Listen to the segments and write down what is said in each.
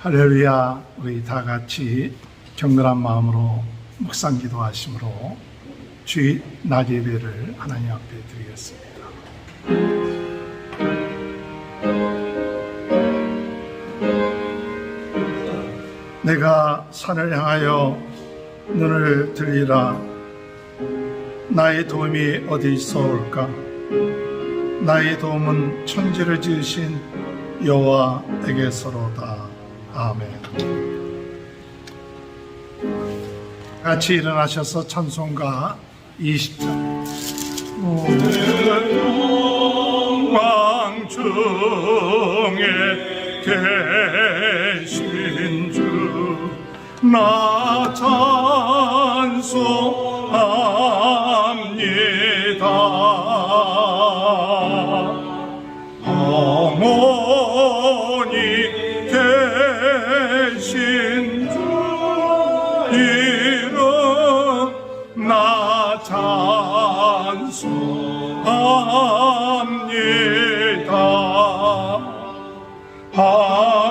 할렐루야. 우리 다 같이 격렬한 마음으로 묵상 기도하심으로 주의 낮 예배를 하나님 앞에 드리겠습니다. 내가 산을 향하여 눈을 들리라. 나의 도움이 어디서 올까? 나의 도움은 천지를 지으신 여호와에게서로다. 아멘. 같이 일어나셔서 찬송가 20장. 영광 중에 계신 주 나 찬송합니다. 영원히 계신 주 이름 나 찬송합니다.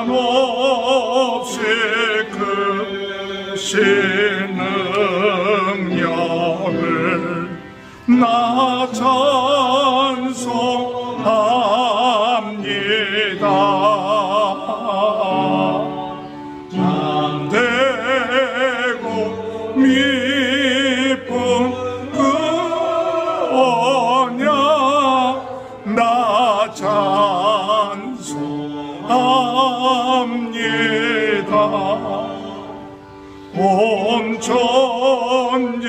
한없이 크신 능력을 나 찬송합니다. 잠대고 미쁜 그 언약 나 찬송합니다. 온 천지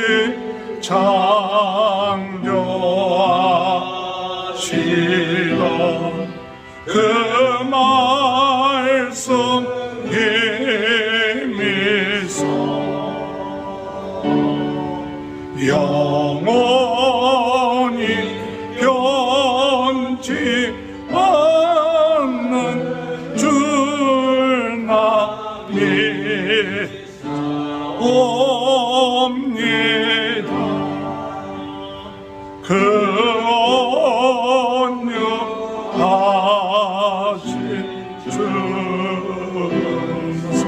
창조하시던 그 말씀 힘이서 영원히 변치 않는 줄 나 믿옵니다. 그 언약하신 주께서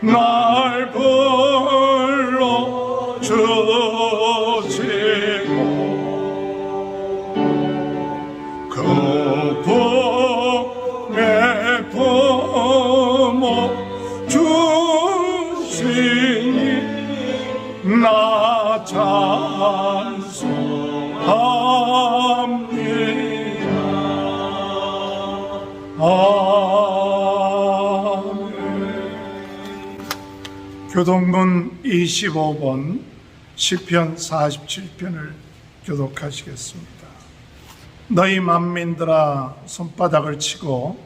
날 불러주시고 그 품에 품어 주시니 나 찬송합니다. 아멘. 교동문 25번 시편 47편을 교독하시겠습니다. 너희 만민들아 손바닥을 치고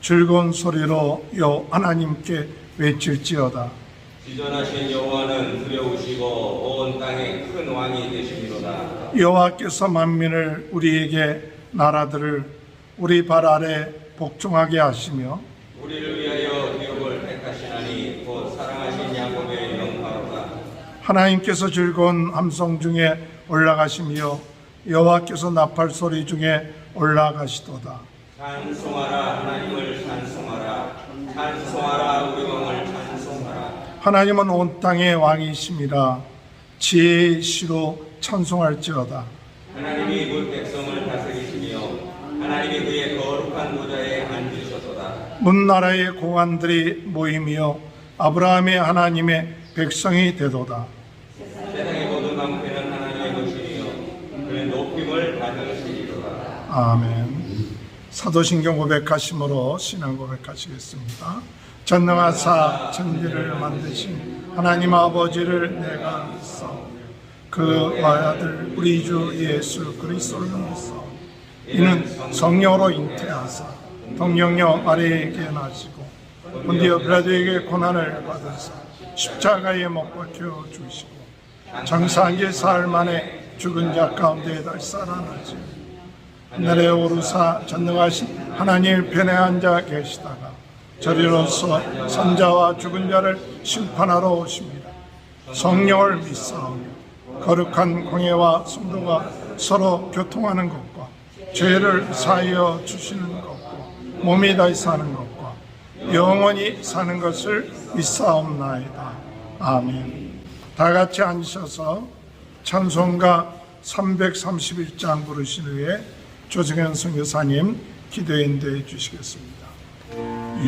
즐거운 소리로 여 하나님께 외칠지어다. 지존하신 여호와는 두려우시고 온 땅에 큰 왕이 되시리로다. 여호와께서 만민을 우리에게 나라들을 우리 발 아래 복종하게 하시며 우리를 위하여 기업을 택하시나니 곧 사랑하신 야곱의 영화로다. 하나님께서 즐거운 함성 중에 올라가시며 여호와께서 나팔 소리 중에 올라가시도다. 찬송하라 하나님을 찬송하라. 찬송하라 우리 왕을 찬송하라. 하나님은 온 땅의 왕이심이라. 지혜의 시로 찬송할지어다. 하나님이 물 백성을 다스리시며 하나님이 그의 거룩한 보좌에 앉으셨도다. 문나라의 공안들이 모이며 아브라함의 하나님의 백성이 되도다. 세상의 모든 방패는 하나님의 것이며 그의 높임을 받으시리로다. 아멘. 사도신경 고백하심으로 신앙 고백하시겠습니다. 전능하사 천지를 만드신 하나님 아버지를 내가 믿사오며 그와 아들 우리 주 예수 그리스도를 믿사오며 이는 성령으로 잉태하사 동정녀 마리아에게 나시고 본디오 빌라도에게 고난을 받으사 십자가에 못 박혀 죽으시고 장사한 지 사흘 만에 죽은 자 가운데 다시 살아나시 하늘에 오르사 전능하신 하나님 편에 앉아 계시다가 저리로서 선자와 죽은 자를 심판하러 오십니다. 성령을 믿사오며 거룩한 공예와 성도가 서로 교통하는 것과 죄를 사하여 주시는 것과 몸이 다시 사는 것과 영원히 사는 것을 믿사옵나이다. 아멘. 다 같이 앉으셔서 찬송가 331장 부르신 후에 조정현 선교사님 기도 인도해 주시겠습니다.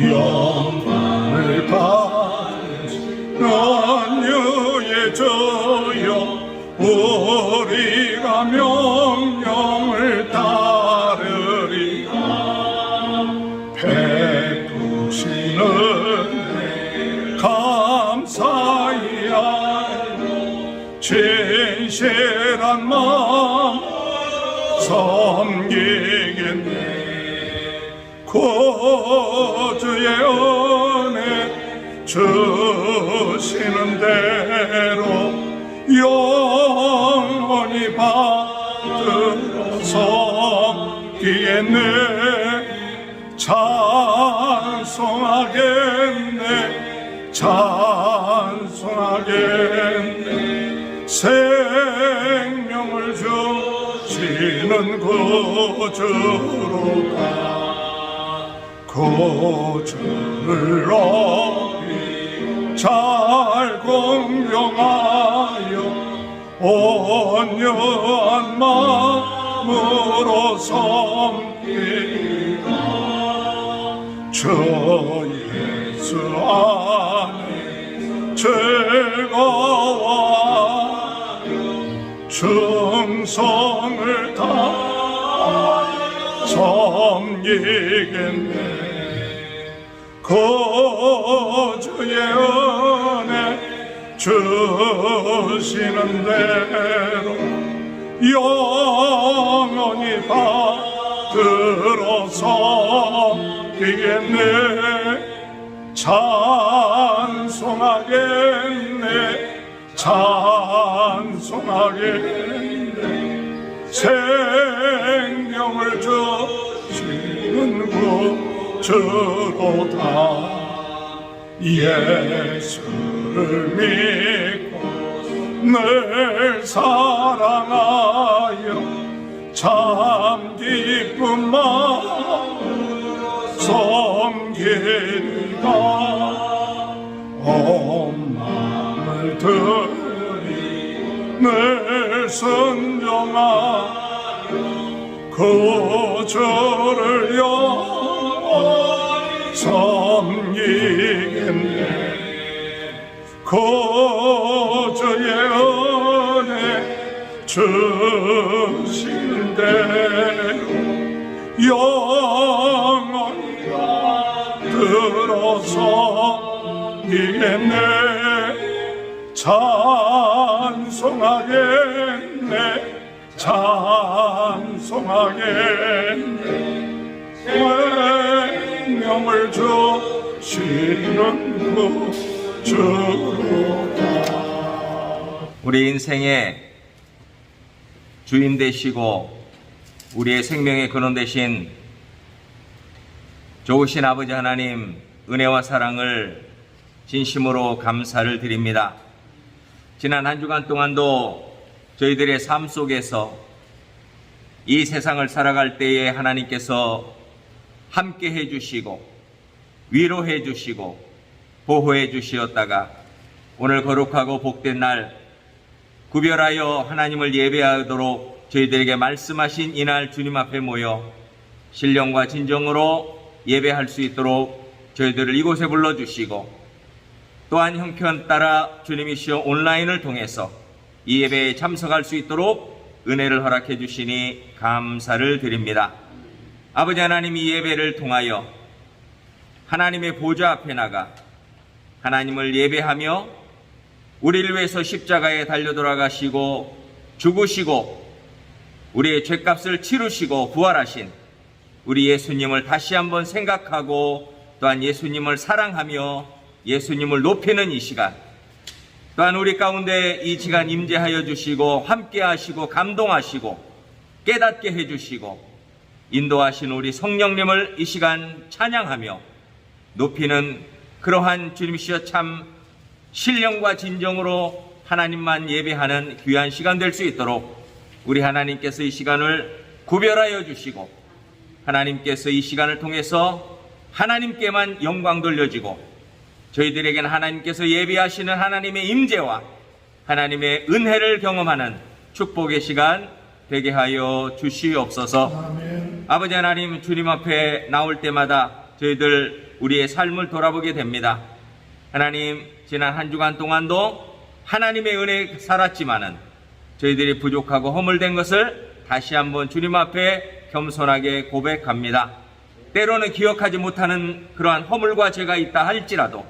영광을 받으신 연유의 저여 우리가 명령을 따르리라. 베푸신 은혜 감사히 알고 진실한 마음 섬기겠네. 구주의 은혜 주시는 대로 영원히 받들어 섬기겠네. 찬송하겠네. 찬송하겠네. 생명을 주시는 구주로다. 구주를 높이 잘 공경하여 온유한 마음으로 섬기라. 주 예수 안에 즐거워하여 충성을 다하여 섬기겠네. 구주의 은혜 주시는 대로 영원히 받들어 섬기겠네. 찬송하겠네. 찬송하겠네. 생명을 주시는 구주로다. 예수를 믿고 늘 사랑하여 참 기쁜 마음으로 섬기리라. 온 마음을 들이 늘 순종하여 구주를 영원히 섬기겠네. 구주의 은혜 주신 대로 영원히 받들어서 이겠네. 찬송하겠네. 찬송하겠네. 생명을 주시는 구주로다. 우리 인생의 주인 되시고 우리의 생명의 근원 되신 좋으신 아버지 하나님 은혜와 사랑을 진심으로 감사를 드립니다. 지난 한 주간 동안도 저희들의 삶 속에서 이 세상을 살아갈 때에 하나님께서 함께 해주시고 위로해 주시고 보호해 주시었다가 오늘 거룩하고 복된 날 구별하여 하나님을 예배하도록 저희들에게 말씀하신 이날 주님 앞에 모여 신령과 진정으로 예배할 수 있도록 저희들을 이곳에 불러주시고 또한 형편 따라 주님이시여 온라인을 통해서 이 예배에 참석할 수 있도록 은혜를 허락해 주시니 감사를 드립니다. 아버지 하나님, 이 예배를 통하여 하나님의 보좌 앞에 나가 하나님을 예배하며 우리를 위해서 십자가에 달려 돌아가시고 죽으시고 우리의 죄값을 치르시고 부활하신 우리 예수님을 다시 한번 생각하고 또한 예수님을 사랑하며 예수님을 높이는 이 시간, 또한 우리 가운데 이 시간 임재하여 주시고 함께 하시고 감동하시고 깨닫게 해주시고 인도하신 우리 성령님을 이 시간 찬양하며 높이는 그러한 주님이시여 참 신령과 진정으로 하나님만 예배하는 귀한 시간 될 수 있도록 우리 하나님께서 이 시간을 구별하여 주시고 하나님께서 이 시간을 통해서 하나님께만 영광 돌려지고 저희들에게는 하나님께서 예비하시는 하나님의 임재와 하나님의 은혜를 경험하는 축복의 시간 되게 하여 주시옵소서. 아멘. 아버지 하나님, 주님 앞에 나올 때마다 저희들 우리의 삶을 돌아보게 됩니다. 하나님, 지난 한 주간 동안도 하나님의 은혜에 살았지만은 저희들이 부족하고 허물된 것을 다시 한번 주님 앞에 겸손하게 고백합니다. 때로는 기억하지 못하는 그러한 허물과 죄가 있다 할지라도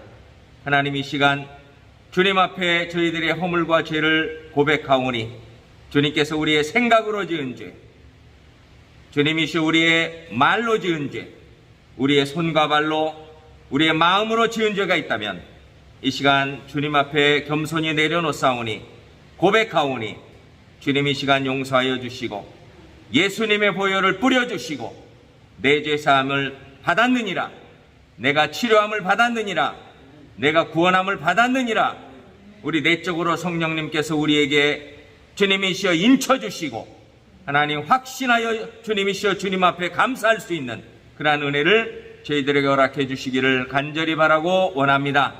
하나님, 이 시간 주님 앞에 저희들의 허물과 죄를 고백하오니 주님께서 우리의 생각으로 지은 죄, 주님이시 우리의 말로 지은 죄, 우리의 손과 발로, 우리의 마음으로 지은 죄가 있다면 이 시간 주님 앞에 겸손히 내려놓사오니 고백하오니 주님 이 시간 용서하여 주시고 예수님의 보혈을 뿌려주시고 내 죄사함을 받았느니라, 내가 치료함을 받았느니라, 내가 구원함을 받았느니라. 우리 내적으로 성령님께서 우리에게 주님이시여 인쳐주시고 하나님 확신하여 주님이시여 주님 앞에 감사할 수 있는 그러한 은혜를 저희들에게 허락해 주시기를 간절히 바라고 원합니다.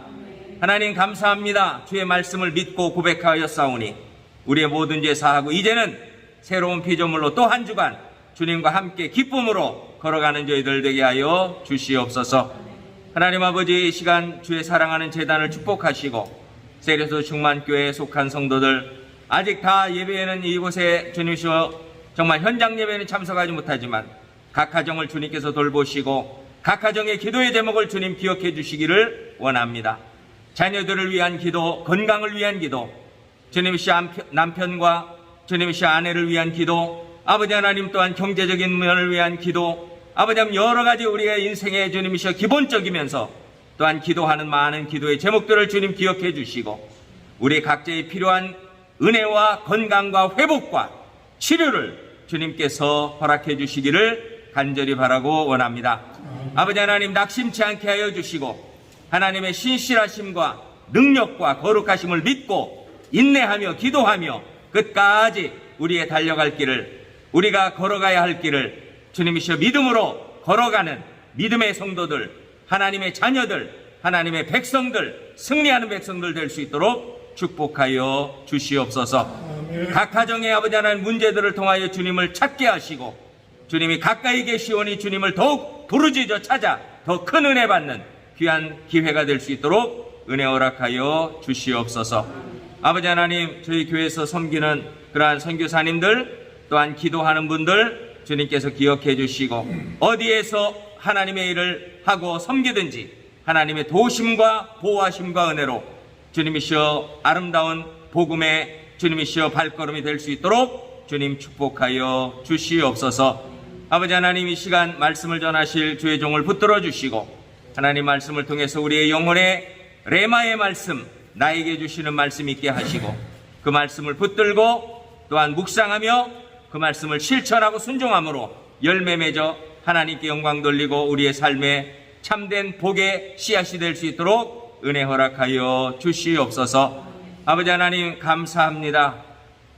하나님 감사합니다. 주의 말씀을 믿고 고백하였사오니 우리의 모든 죄 사하고 이제는 새로운 피조물로 또 한 주간 주님과 함께 기쁨으로 걸어가는 저희들 되게 하여 주시옵소서. 하나님 아버지, 이 시간 주의 사랑하는 재단을 축복하시고 세례소 충만교회에 속한 성도들 아직 다 예배에는 이곳에 주님이시여 정말 현장 예배는 참석하지 못하지만 각 가정을 주님께서 돌보시고 각 가정의 기도의 제목을 주님 기억해 주시기를 원합니다. 자녀들을 위한 기도, 건강을 위한 기도, 주님이시 남편과 주님이시 아내를 위한 기도, 아버지 하나님 또한 경제적인 면을 위한 기도, 아버지 하나님 여러 가지 우리의 인생의 주님이시여 기본적이면서 또한 기도하는 많은 기도의 제목들을 주님 기억해 주시고 우리 각자의 필요한 은혜와 건강과 회복과 치료를 주님께서 허락해 주시기를 간절히 바라고 원합니다. 아버지 하나님 낙심치 않게 하여 주시고 하나님의 신실하심과 능력과 거룩하심을 믿고 인내하며 기도하며 끝까지 우리의 달려갈 길을, 우리가 걸어가야 할 길을 주님이시여 믿음으로 걸어가는 믿음의 성도들, 하나님의 자녀들, 하나님의 백성들, 승리하는 백성들 될 수 있도록 축복하여 주시옵소서. 각 가정의 아버지 하나님 문제들을 통하여 주님을 찾게 하시고 주님이 가까이 계시오니 주님을 더욱 부르짖어 찾아 더 큰 은혜 받는 귀한 기회가 될 수 있도록 은혜 허락하여 주시옵소서. 아버지 하나님, 저희 교회에서 섬기는 그러한 선교사님들 또한 기도하는 분들 주님께서 기억해 주시고 어디에서 하나님의 일을 하고 섬기든지 하나님의 도우심과 보호하심과 은혜로 주님이시여 아름다운 복음의 주님이시여 발걸음이 될 수 있도록 주님 축복하여 주시옵소서. 아버지 하나님, 이 시간 말씀을 전하실 주의 종을 붙들어 주시고 하나님 말씀을 통해서 우리의 영혼에 레마의 말씀, 나에게 주시는 말씀 있게 하시고 그 말씀을 붙들고 또한 묵상하며 그 말씀을 실천하고 순종함으로 열매 맺어 하나님께 영광 돌리고 우리의 삶에 참된 복의 씨앗이 될 수 있도록 은혜 허락하여 주시옵소서. 아버지 하나님 감사합니다.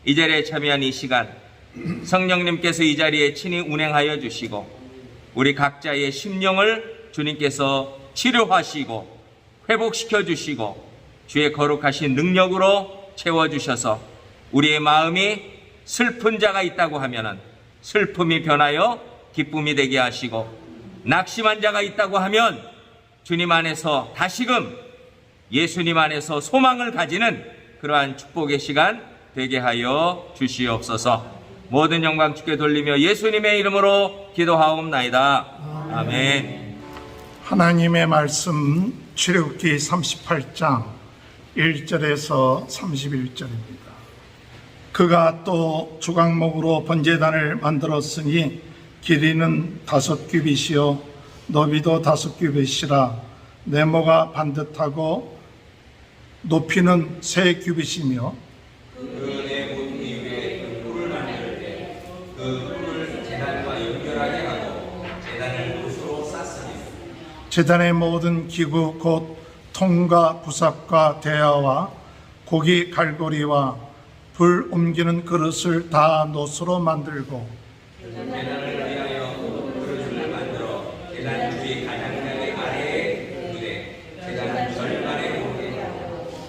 이 자리에 참여한 이 시간 성령님께서 이 자리에 친히 운행하여 주시고 우리 각자의 심령을 주님께서 치료하시고 회복시켜 주시고 주의 거룩하신 능력으로 채워주셔서 우리의 마음이 슬픈 자가 있다고 하면은 슬픔이 변하여 기쁨이 되게 하시고 낙심한 자가 있다고 하면 주님 안에서 다시금 예수님 안에서 소망을 가지는 그러한 축복의 시간 되게 하여 주시옵소서. 모든 영광 주께 돌리며 예수님의 이름으로 기도하옵나이다. 아멘. 하나님의 말씀 출애굽기 38장 1절에서 31절입니다. 그가 또 주각목으로 번제단을 만들었으니 길이는 5규빗이요 너비도 5규빗이라 네모가 반듯하고 높이는 3규빗이며 그 네모퉁이 위에 그 뿔을 만들 때 그 뿔을 제단과 연결하게 하고 제단을 붓으로 쌌으니 제단의 모든 기구 곧 통과 부삽과 대야와 고기 갈고리와 불 옮기는 그릇을 다 노수로 만들고 제단을 위하여 그릇을 만들어 제단 주위 가장자리에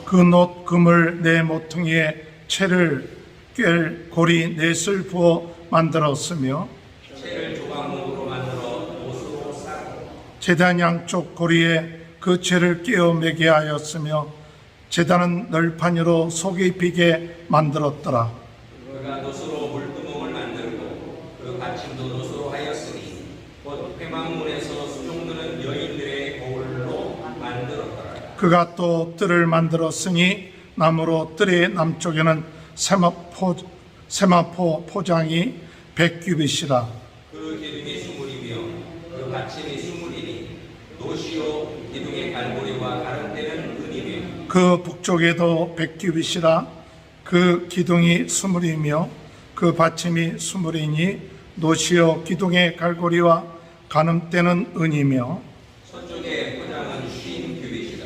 그 놋 금을 네 모퉁이에 채를 꿰 고리 넷을 부어 만들었으며 제단 양쪽 고리에 그 채를 끼워 매게 하였으며 제단은 널판으로 속이 비게 만들었더라. 그가 노수로 물두멍을 만들고 그 받침도 노수로 하였으니 곧 회막문에서 수종드는 여인들의 거울로 만들었더라. 그가 또 뜰을 만들었으니 나무로 뜰의 남쪽에는 세마포 포장이 100규빗이라. 그 기둥이 수물이며 그 받침이 수물이니 노시오 기둥의 갈고리와 가름대는 은이며 그 북쪽에도 100규빗이라. 그 기둥이 수물이며 그 받침이 수물이니 노시오 기둥의 갈고리와 가늠대는 은이며 서쪽의 포장은 50규빗이라.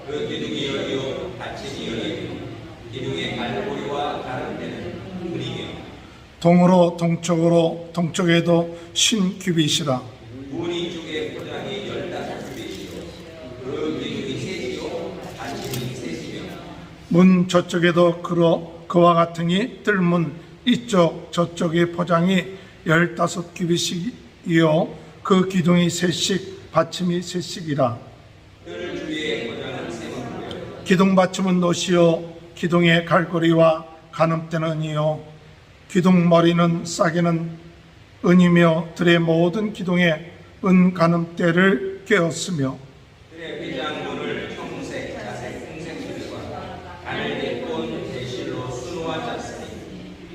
그 기둥이 열이요 받침이 열이며 기둥의 갈고리와 가름대는 은이며 동으로 동쪽에도 50규빗이라. 문 이쪽의 포장이 15규빗이요 그 기둥이 셋이요 받침이 셋이며 문 저쪽에도 그와 같으니 뜰문 이쪽 저쪽의 포장이 15규빗이요 그 기둥이 셋씩 받침이 셋씩이라. 뜰 주위의 포장은 세마포요 기둥 받침은 노시요 기둥의 갈고리와 가늠대는 은이요 기둥 머리는 싸개는 은이며 들의 모든 기둥에 은 가늠대를 꿰었으며 뜰의 휘장문을 청색, 자색, 홍색실과 가늘게 대실로 수놓아 짰으니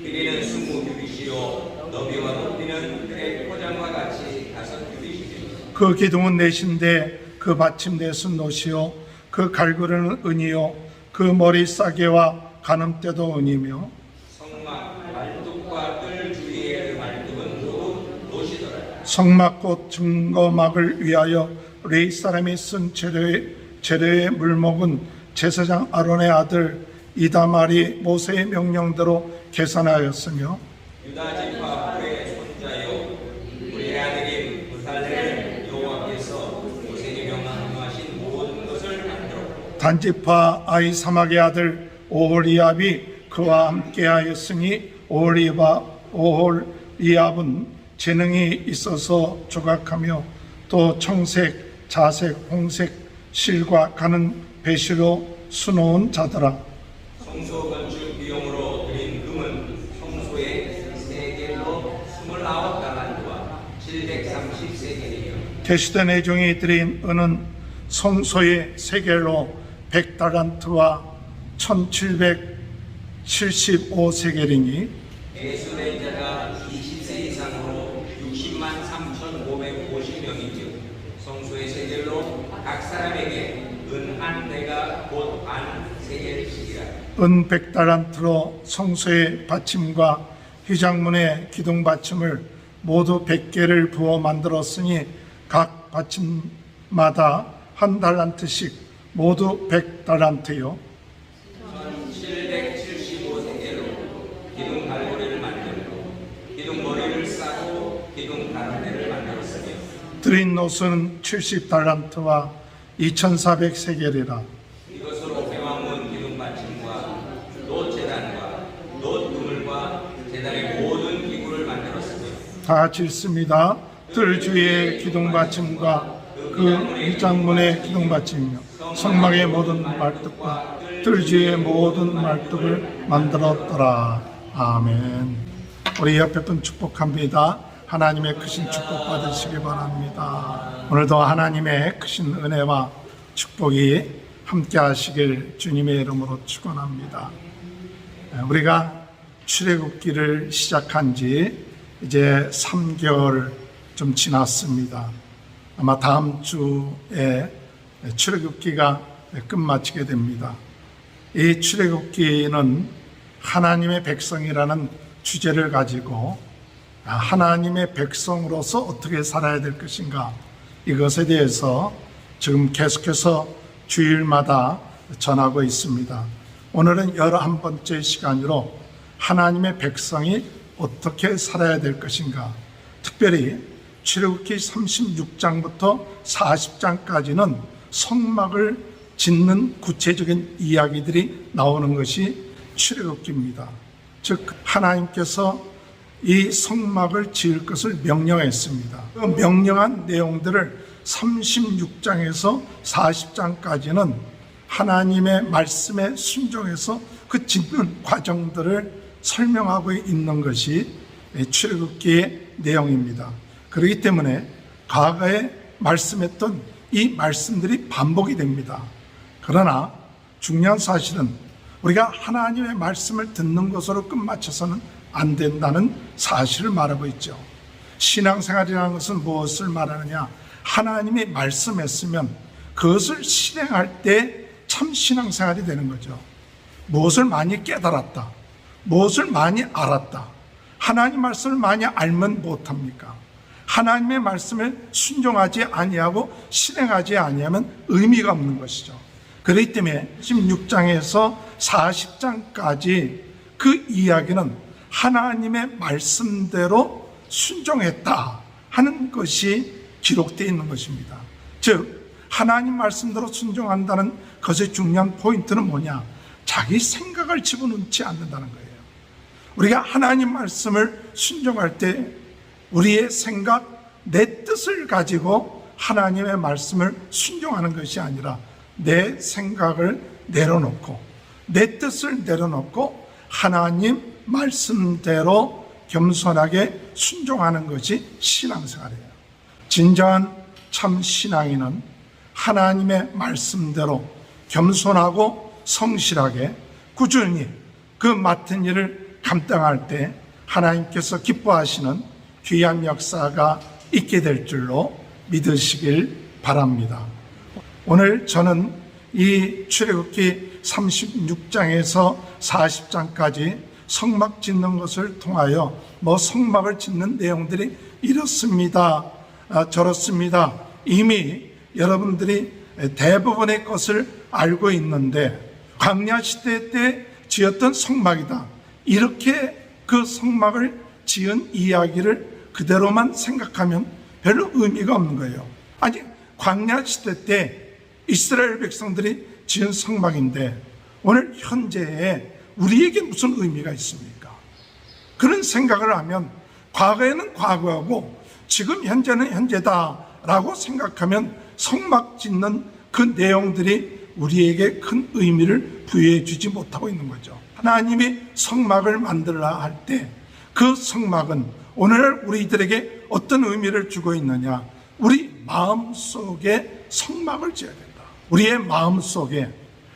길이는 20규빗이요 너비와 높이는 뜰의 포장과 같이 5규빗이며 그 기둥은 넷인데 그 받침 넷은 노시요 그 갈고리는 은이요 그 머리 싸개와 가늠대도 은이며 성막, 말뚝과 뜰 주위의 그 말뚝은 모두 노시더라. 성막꽃 증거막을 위하여 레위 사람이 쓴 재료의 물목은 제사장 아론의 아들 이다말이 모세의 명령대로 계산하였으며 유다 지파 훌의 손자요 우리의 아들인 부살렐 여호와께서 모세에게 명령하신 모든 것을 만들었고 단지파 아이사막의 아들 오홀리압이 그와 함께하였으니 오홀리압은 재능이 있어서 조각하며 또 청색, 자색, 홍색 실과 가는 배시로 수놓은 자더라. 성소 건축 비용으로 드린 금은 성소의 세겔로 29달란트와 730세겔이며 계시된 회중이 드린 은은 성소의 세겔로 100달란트와 1775세겔이니 예수된 자가 20세 이상으로 603,550명이며 성소의 세겔로 각 사람에게 은 한 대가 곧 반 세겔씩이라. 은 100달란트로 성소의 받침과 휘장문의 기둥 받침을 모두 100개를 부어 만들었으니 각 받침마다 한 달란트씩 모두 100달란트요 775세겔로 기둥 갈고리를 만들고 기둥 머리를 싸고 기둥 가름대를 만들었으며 드린 노수는 70달란트와 2400세겔이라. 이것으로 회막문 기둥 받침과 놋 제단과 놋 그물과 제단의 모든 기구를 만들었으며 다 같이 읽습니다. 뜰 주위의 기둥 받침과 그 휘장문의 기둥 받침이며 성막의 모든 말뚝과 뜰 주위의 모든 말뚝을 만들었더라. 아멘. 우리 옆에 분 축복합니다. 하나님의 크신 축복 받으시기 바랍니다. 오늘도 하나님의 크신 은혜와 축복이 함께 하시길 주님의 이름으로 축원합니다. 우리가 출애굽기를 시작한 지 이제 3개월 좀 지났습니다. 아마 다음 주에 출애굽기가 끝마치게 됩니다. 이 출애굽기는 하나님의 백성이라는 주제를 가지고 하나님의 백성으로서 어떻게 살아야 될 것인가, 이것에 대해서 지금 계속해서 주일마다 전하고 있습니다. 오늘은 11번째 시간으로 하나님의 백성이 어떻게 살아야 될 것인가, 특별히 출애굽기 36장부터 40장까지는 성막을 짓는 구체적인 이야기들이 나오는 것이 출애굽기입니다. 즉 하나님께서 이 성막을 지을 것을 명령했습니다. 그 명령한 내용들을 36장에서 40장까지는 하나님의 말씀에 순종해서 그 짓는 과정들을 설명하고 있는 것이 출애굽기의 내용입니다. 그렇기 때문에 과거에 말씀했던 이 말씀들이 반복이 됩니다. 그러나 중요한 사실은 우리가 하나님의 말씀을 듣는 것으로 끝마쳐서는 안 된다는 사실을 말하고 있죠. 신앙생활이라는 것은 무엇을 말하느냐? 하나님이 말씀했으면 그것을 실행할 때 참 신앙생활이 되는 거죠. 무엇을 많이 깨달았다, 무엇을 많이 알았다, 하나님 말씀을 많이 알면 못합니까? 하나님의 말씀을 순종하지 아니하고 실행하지 아니하면 의미가 없는 것이죠. 그렇기 때문에 16장에서 40장까지 그 이야기는 하나님의 말씀대로 순종했다 하는 것이 기록되어 있는 것입니다. 즉 하나님 말씀대로 순종한다는 것의 중요한 포인트는 뭐냐? 자기 생각을 집어넣지 않는다는 거예요. 우리가 하나님 말씀을 순종할 때 우리의 생각, 내 뜻을 가지고 하나님의 말씀을 순종하는 것이 아니라 내 생각을 내려놓고 내 뜻을 내려놓고 하나님 말씀대로 겸손하게 순종하는 것이 신앙생활이에요. 진정한 참 신앙인은 하나님의 말씀대로 겸손하고 성실하게 꾸준히 그 맡은 일을 감당할 때 하나님께서 기뻐하시는 귀한 역사가 있게 될 줄로 믿으시길 바랍니다. 오늘 저는 이 출애굽기 36장에서 40장까지 성막 짓는 것을 통하여 성막을 짓는 내용들이 이렇습니다, 저렇습니다, 이미 여러분들이 대부분의 것을 알고 있는데 광야 시대 때 지었던 성막이다, 이렇게 그 성막을 지은 이야기를 그대로만 생각하면 별로 의미가 없는 거예요. 아니, 광야 시대 때 이스라엘 백성들이 지은 성막인데 오늘 현재에 우리에게 무슨 의미가 있습니까? 그런 생각을 하면 과거에는 과거하고 지금 현재는 현재다라고 생각하면 성막 짓는 그 내용들이 우리에게 큰 의미를 부여해 주지 못하고 있는 거죠. 하나님이 성막을 만들라 할 때 그 성막은 오늘날 우리들에게 어떤 의미를 주고 있느냐? 우리 마음속에 성막을 지어야 된다. 우리의 마음속에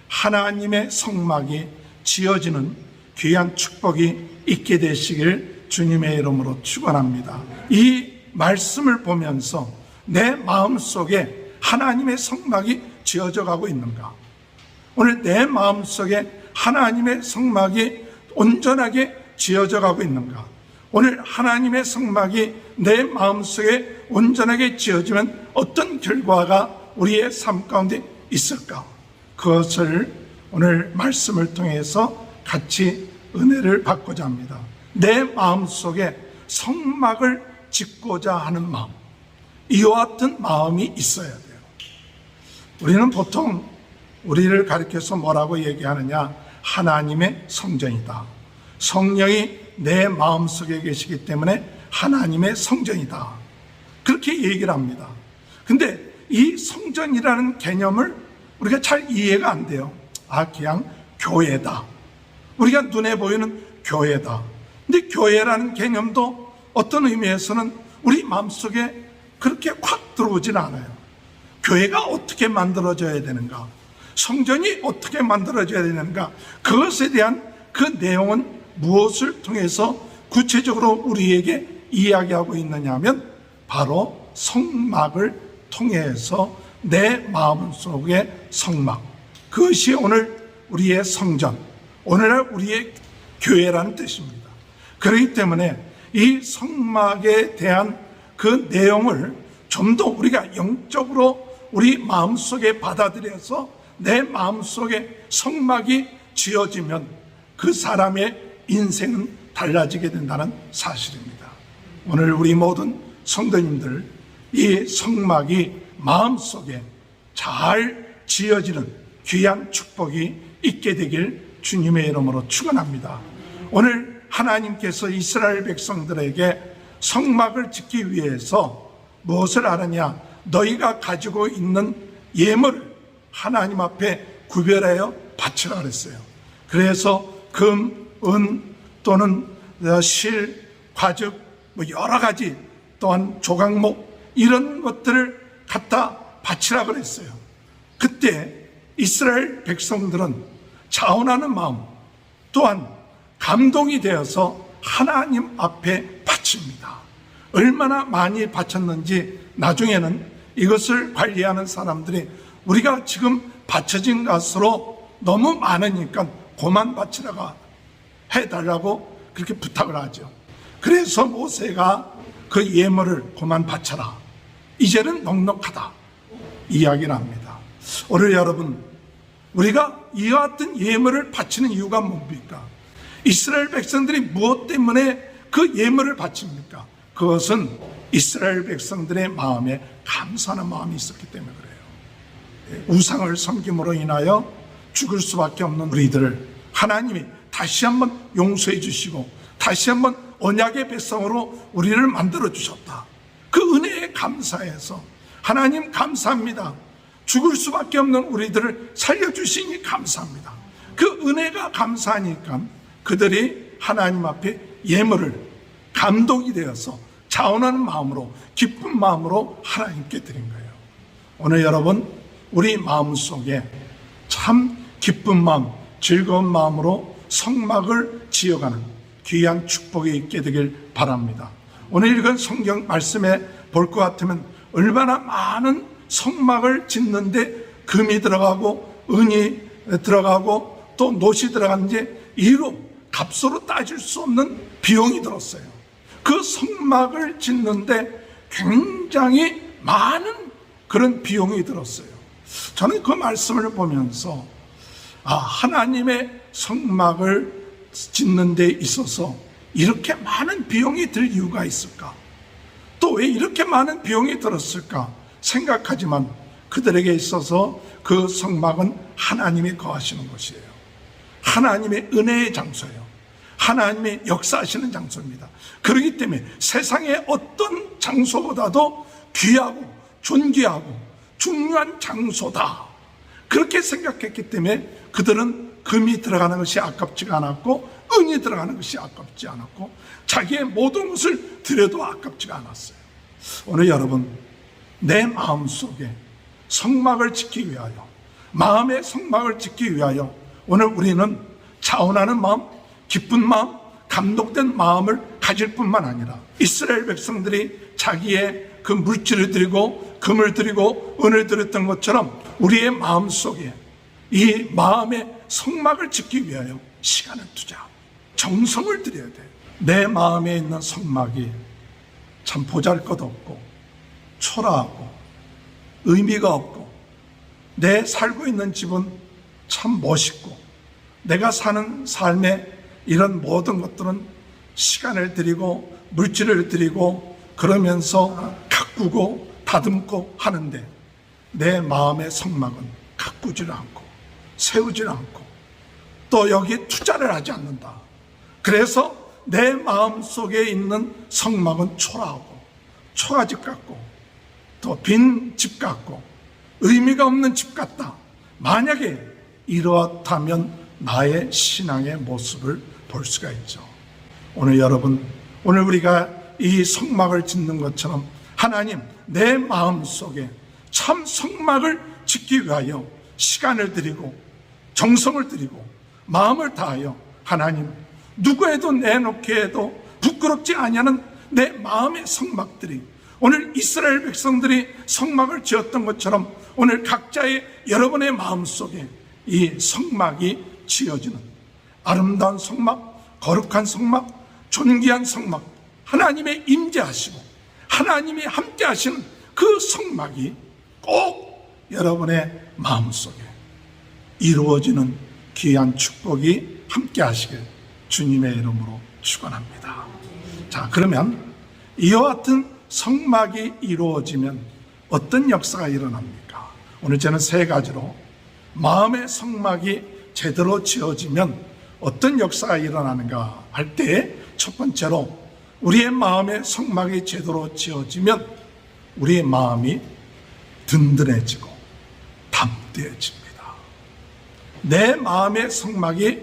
하나님의 성막이 지어지는 귀한 축복이 있게 되시길 주님의 이름으로 축원합니다. 이 말씀을 보면서 내 마음속에 하나님의 성막이 지어져 가고 있는가? 오늘 내 마음속에 하나님의 성막이 온전하게 지어져 가고 있는가? 오늘 하나님의 성막이 내 마음속에 온전하게 지어지면 어떤 결과가 우리의 삶 가운데 있을까? 그것을 오늘 말씀을 통해서 같이 은혜를 받고자 합니다. 내 마음속에 성막을 짓고자 하는 마음, 이와 같은 마음이 있어야 돼요. 우리는 보통 우리를 가리켜서 뭐라고 얘기하느냐? 하나님의 성전이다. 성령이 내 마음속에 계시기 때문에 하나님의 성전이다. 그렇게 얘기를 합니다. 근데 이 성전이라는 개념을 우리가 잘 이해가 안 돼요. 그냥 교회다. 우리가 눈에 보이는 교회다. 근데 교회라는 개념도 어떤 의미에서는 우리 마음속에 그렇게 확 들어오지는 않아요. 교회가 어떻게 만들어져야 되는가? 성전이 어떻게 만들어져야 되는가? 그것에 대한 그 내용은 무엇을 통해서 구체적으로 우리에게 이야기하고 있느냐 하면 바로 성막을 통해서 내 마음속의 성막, 그것이 오늘 우리의 성전, 오늘날 우리의 교회라는 뜻입니다. 그렇기 때문에 이 성막에 대한 그 내용을 좀 더 우리가 영적으로 우리 마음속에 받아들여서 내 마음속에 성막이 지어지면 그 사람의 인생은 달라지게 된다는 사실입니다. 오늘 우리 모든 성도님들, 이 성막이 마음속에 잘 지어지는 귀한 축복이 있게 되길 주님의 이름으로 축원합니다. 오늘 하나님께서 이스라엘 백성들에게 성막을 짓기 위해서 무엇을 하느냐? 너희가 가지고 있는 예물을 하나님 앞에 구별하여 바치라 그랬어요. 그래서 금, 은 또는 실, 과즙 뭐 여러 가지 또한 조각목 이런 것들을 갖다 바치라 그랬어요. 그때 이스라엘 백성들은 자원하는 마음 또한 감동이 되어서 하나님 앞에 바칩니다. 얼마나 많이 바쳤는지 나중에는 이것을 관리하는 사람들이 우리가 지금 바쳐진 것으로 너무 많으니까 그만 바치라고 해달라고 그렇게 부탁을 하죠. 그래서 모세가 그 예물을 그만 바쳐라. 이제는 넉넉하다. 이야기를 합니다. 오늘 여러분, 우리가 이와 같은 예물을 바치는 이유가 뭡니까? 이스라엘 백성들이 무엇 때문에 그 예물을 바칩니까? 그것은 이스라엘 백성들의 마음에 감사하는 마음이 있었기 때문에 그래요. 우상을 섬김으로 인하여 죽을 수밖에 없는 우리들을 하나님이 다시 한번 용서해 주시고 다시 한번 언약의 백성으로 우리를 만들어 주셨다. 그 은혜에 감사해서 하나님 감사합니다. 죽을 수밖에 없는 우리들을 살려주시니 감사합니다. 그 은혜가 감사하니까 그들이 하나님 앞에 예물을 감동이 되어서 자원하는 마음으로 기쁜 마음으로 하나님께 드린 거예요. 오늘 여러분 우리 마음속에 참 기쁜 마음 즐거운 마음으로 성막을 지어가는 귀한 축복이 있게 되길 바랍니다. 오늘 읽은 성경 말씀에 볼 것 같으면 얼마나 많은 성막을 짓는데 금이 들어가고 은이 들어가고 또 놋이 들어가는지 이로 값으로 따질 수 없는 비용이 들었어요. 그 성막을 짓는데 굉장히 많은 그런 비용이 들었어요. 저는 그 말씀을 보면서 하나님의 성막을 짓는 데 있어서 이렇게 많은 비용이 들 이유가 있을까? 또 왜 이렇게 많은 비용이 들었을까? 생각하지만 그들에게 있어서 그 성막은 하나님이 거하시는 곳이에요. 하나님의 은혜의 장소예요. 하나님의 역사하시는 장소입니다. 그렇기 때문에 세상의 어떤 장소보다도 귀하고 존귀하고 중요한 장소다. 그렇게 생각했기 때문에 그들은 금이 들어가는 것이 아깝지가 않았고 은이 들어가는 것이 아깝지 않았고 자기의 모든 것을 드려도 아깝지가 않았어요. 오늘 여러분 내 마음속에 성막을 짓기 위하여 마음의 성막을 짓기 위하여 오늘 우리는 자원하는 마음 기쁜 마음 감동된 마음을 가질 뿐만 아니라 이스라엘 백성들이 자기의 그 물질을 드리고 금을 드리고 은을 드렸던 것처럼 우리의 마음속에 이 마음의 성막을 짓기 위하여 시간을 투자하고 정성을 들여야 돼요. 내 마음에 있는 성막이 참 보잘것없고 초라하고 의미가 없고 내 살고 있는 집은 참 멋있고 내가 사는 삶에 이런 모든 것들은 시간을 들이고 물질을 들이고 그러면서 가꾸고 다듬고 하는데 내 마음의 성막은 가꾸지를 않고 세우지를 않고 또 여기에 투자를 하지 않는다. 그래서 내 마음속에 있는 성막은 초라하고 초가집 같고 또 빈 집 같고 의미가 없는 집 같다. 만약에 이렇다면 나의 신앙의 모습을 볼 수가 있죠. 오늘 여러분 오늘 우리가 이 성막을 짓는 것처럼 하나님 내 마음속에 참 성막을 짓기 위하여 시간을 드리고 정성을 드리고 마음을 다하여 하나님 누구에도 내놓게 해도 부끄럽지 아니하는 내 마음의 성막들이 오늘 이스라엘 백성들이 성막을 지었던 것처럼 오늘 각자의 여러분의 마음속에 이 성막이 지어지는 아름다운 성막, 거룩한 성막, 존귀한 성막 하나님의 임재하시고 하나님이 함께 하시는 그 성막이 꼭 여러분의 마음속에 이루어지는 귀한 축복이 함께 하시길 주님의 이름으로 축원합니다. 자, 그러면 이와 같은 성막이 이루어지면 어떤 역사가 일어납니까? 오늘 저는 세 가지로 마음의 성막이 제대로 지어지면 어떤 역사가 일어나는가 할 때 첫 번째로 우리의 마음의 성막이 제대로 지어지면 우리의 마음이 든든해지고 담대해집니다. 내 마음의 성막이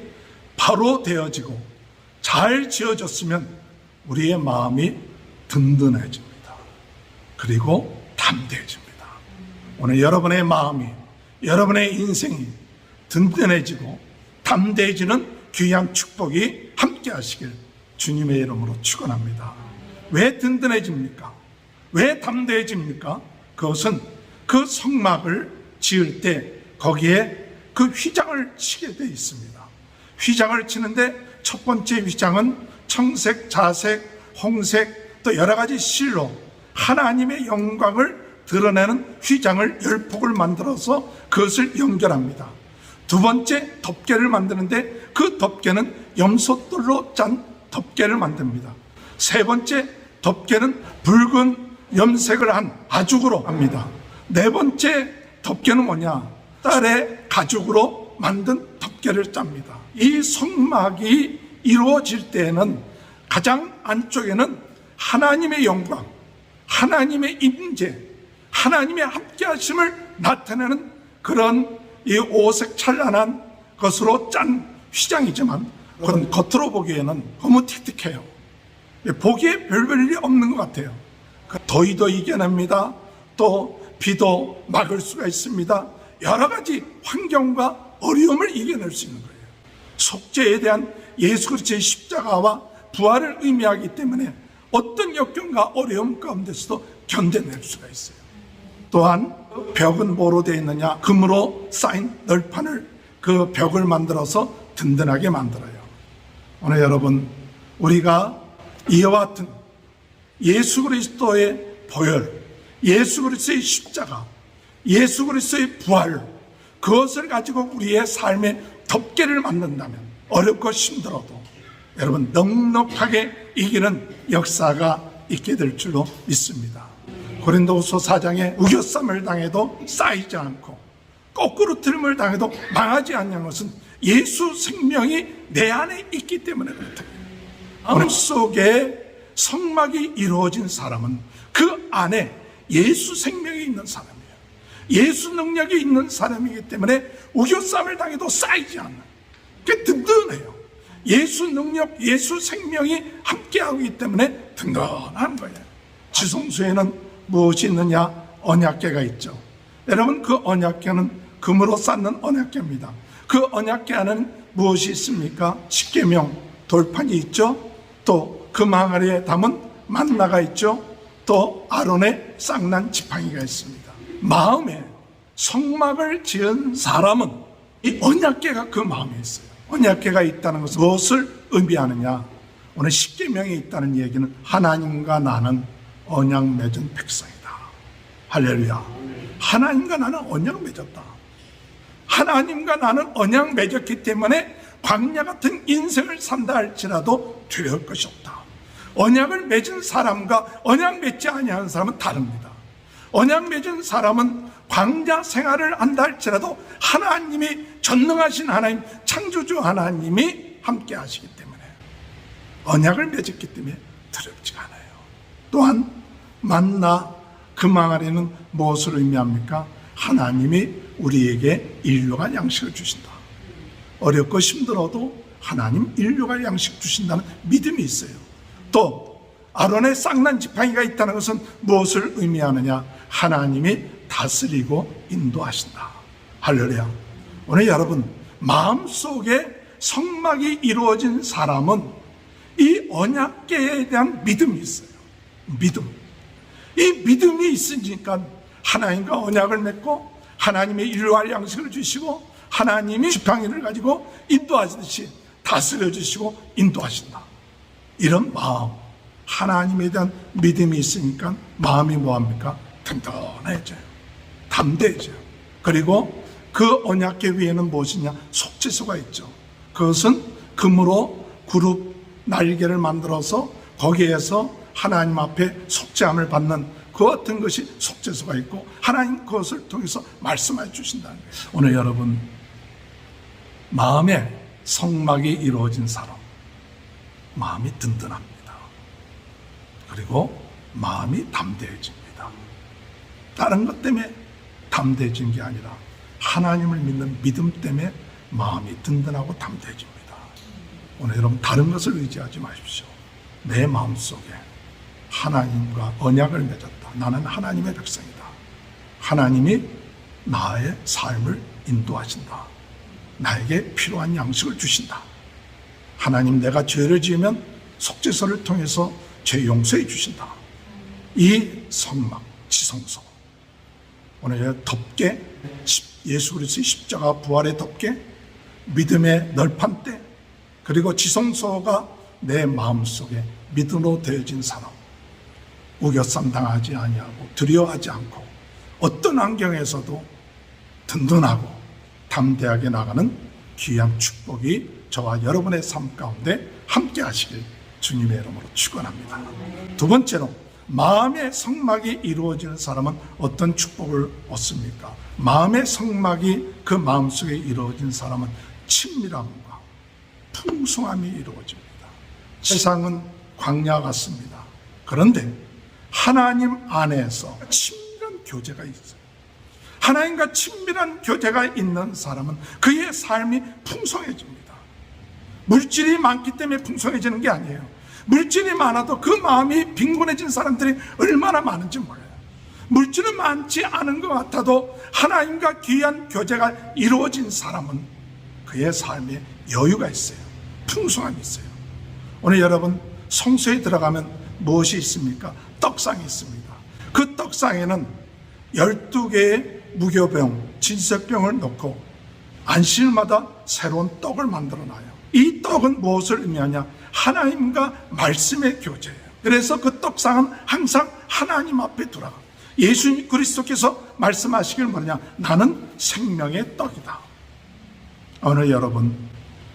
바로 되어지고 잘 지어졌으면 우리의 마음이 든든해집니다. 그리고 담대해집니다. 오늘 여러분의 마음이, 여러분의 인생이 든든해지고 담대해지는 귀한 축복이 함께 하시길 주님의 이름으로 축원합니다. 왜 든든해집니까? 왜 담대해집니까? 그것은 그 성막을 지을 때 거기에 그 휘장을 치게 되어 있습니다. 휘장을 치는데 첫 번째 휘장은 청색, 자색, 홍색 또 여러 가지 실로 하나님의 영광을 드러내는 휘장을 10폭을 만들어서 그것을 연결합니다. 두 번째 덮개를 만드는데 그 덮개는 염소돌로 짠 덮개를 만듭니다. 세 번째 덮개는 붉은 염색을 한 가죽으로 합니다. 네 번째 덮개는 뭐냐? 딸의 가죽으로 만든 덮개를 짭니다. 이 성막이 이루어질 때에는 가장 안쪽에는 하나님의 영광, 하나님의 임재, 하나님의 함께하심을 나타내는 그런 이 오색 찬란한 것으로 짠 휘장이지만 그건 겉으로 보기에는 너무 틱틱해요. 보기에 별별일이 없는 것 같아요. 더위도 이겨냅니다. 또 비도 막을 수가 있습니다. 여러 가지 환경과 어려움을 이겨낼 수 있는 거예요. 속죄에 대한 예수 그리스도의 십자가와 부활을 의미하기 때문에 어떤 역경과 어려움 가운데서도 견뎌낼 수가 있어요. 또한 벽은 뭐로 되어 있느냐? 금으로 쌓인 널판을 그 벽을 만들어서 든든하게 만들어요. 오늘 여러분, 우리가 이와 같은 예수 그리스도의 보혈, 예수 그리스도의 십자가, 예수 그리스도의 부활, 그것을 가지고 우리의 삶의 덮개를 만든다면 어렵고 힘들어도 여러분 넉넉하게 이기는 역사가 있게 될 줄로 믿습니다. 고린도후서 4장에 우겨쌈을 당해도 쌓이지 않고 거꾸로 틀림을 당해도 망하지 않는 것은 예수 생명이 내 안에 있기 때문에 그렇다. 마음속에 성막이 이루어진 사람은 그 안에 예수 생명이 있는 사람이에요. 예수 능력이 있는 사람이기 때문에 우겨쌈을 당해도 쌓이지 않는, 그게 든든해요. 예수 능력, 예수 생명이 함께하고 있기 때문에 든든한 거예요. 지성소에는 무엇이 있느냐? 언약궤가 있죠. 여러분, 그 언약궤는 금으로 쌓는 언약궤입니다. 그 언약궤 안에는 무엇이 있습니까? 십계명 돌판이 있죠. 또 그 망아리에 담은 만나가 있죠. 또 아론의 쌍난 지팡이가 있습니다. 마음에 성막을 지은 사람은 이 언약궤가 그 마음에 있어요. 언약궤가 있다는 것은 무엇을 의미하느냐? 오늘 십계명에 있다는 얘기는 하나님과 나는 언약 맺은 백성이다. 할렐루야. 하나님과 나는 언약 맺었다. 하나님과 나는 언약 맺었기 때문에 광야 같은 인생을 산다 할지라도 두려울 것이 없다. 언약을 맺은 사람과 언약 맺지 아니하는 사람은 다릅니다. 언약 맺은 사람은 광야 생활을 한다 할지라도 하나님이 전능하신 하나님, 창조주 하나님이 함께 하시기 때문에 언약을 맺었기 때문에 두렵지가 않아요. 또한 만나 그 망아리는 무엇을 의미합니까? 하나님이 우리에게 일용할 양식을 주신다. 어렵고 힘들어도 하나님 일용할 양식 주신다는 믿음이 있어요. 또 아론의 쌍난 지팡이가 있다는 것은 무엇을 의미하느냐? 하나님이 다스리고 인도하신다. 할렐루야. 오늘 여러분, 마음속에 성막이 이루어진 사람은 이 언약궤에 대한 믿음이 있어요. 믿음. 이 믿음이 있으니까 하나님과 언약을 맺고 하나님의 일용할 양식을 주시고 하나님이 지팡이를 가지고 인도하시듯이 다스려 주시고 인도하신다. 이런 마음, 하나님에 대한 믿음이 있으니까 마음이 뭐합니까? 든든해져요. 담대해져요. 그리고 그 언약궤 위에는 무엇이냐? 속죄소가 있죠. 그것은 금으로 그룹 날개를 만들어서 거기에서 하나님 앞에 속죄함을 받는 그 어떤 것이 속죄소가 있고 하나님 그것을 통해서 말씀해 주신다는 거예요. 오늘 여러분, 마음에 성막이 이루어진 사람, 마음이 든든합니다. 그리고 마음이 담대해집니다. 다른 것 때문에 담대해진 게 아니라 하나님을 믿는 믿음 때문에 마음이 든든하고 담대해집니다. 오늘 여러분, 다른 것을 의지하지 마십시오. 내 마음속에 하나님과 언약을 맺었다. 나는 하나님의 백성이다. 하나님이 나의 삶을 인도하신다. 나에게 필요한 양식을 주신다. 하나님, 내가 죄를 지으면 속죄소를 통해서 죄 용서해 주신다. 이 성막, 지성소, 오늘 덮개, 예수 그리스도의 십자가 부활의 덮개, 믿음의 널판대, 그리고 지성소가 내 마음속에 믿음으로 되어진 사람, 우겨쌈 당하지 아니하고 두려워하지 않고 어떤 환경에서도 든든하고 담대하게 나가는 귀한 축복이 저와 여러분의 삶 가운데 함께 하시길 주님의 이름으로 축원합니다. 두 번째로, 마음의 성막이 이루어지는 사람은 어떤 축복을 얻습니까? 마음의 성막이 그 마음속에 이루어진 사람은 친밀함과 풍성함이 이루어집니다. 세상은 광야 같습니다. 그런데 하나님 안에서 친밀한 교제가 있어요. 하나님과 친밀한 교제가 있는 사람은 그의 삶이 풍성해집니다. 물질이 많기 때문에 풍성해지는 게 아니에요. 물질이 많아도 그 마음이 빈곤해진 사람들이 얼마나 많은지 몰라요. 물질은 많지 않은 것 같아도 하나님과 귀한 교제가 이루어진 사람은 그의 삶에 여유가 있어요. 풍성함이 있어요. 오늘 여러분, 성소에 들어가면 무엇이 있습니까? 떡상이 있습니다. 그 떡상에는 12개의 무교병, 진설병을 넣고 안식일마다 새로운 떡을 만들어 놔요. 이 떡은 무엇을 의미하냐? 하나님과 말씀의 교제예요. 그래서 그 떡상은 항상 하나님 앞에 돌아가. 예수 그리스도께서 말씀하시길 뭐냐? 나는 생명의 떡이다. 오늘 여러분,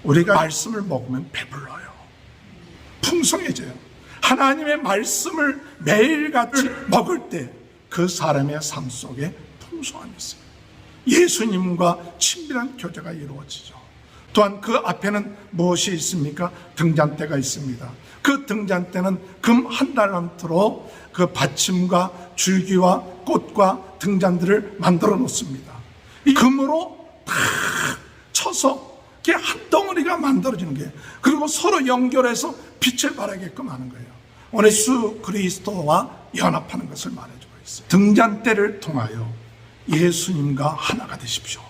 우리가 말씀을 먹으면 배불러요. 풍성해져요. 하나님의 말씀을 매일같이 먹을 때 그 사람의 삶 속에 풍성함이 있어요. 예수님과 친밀한 교제가 이루어지죠. 또한 그 앞에는 무엇이 있습니까? 등잔대가 있습니다. 그 등잔대는 금 한 달란트로 그 받침과 줄기와 꽃과 등잔들을 만들어 놓습니다. 이 금으로 다 쳐서 이렇게 한 덩어리가 만들어지는 거예요. 그리고 서로 연결해서 빛을 발하게끔 하는 거예요. 오늘 예수 그리스도와 연합하는 것을 말해주고 있어요. 등잔대를 통하여 예수님과 하나가 되십시오.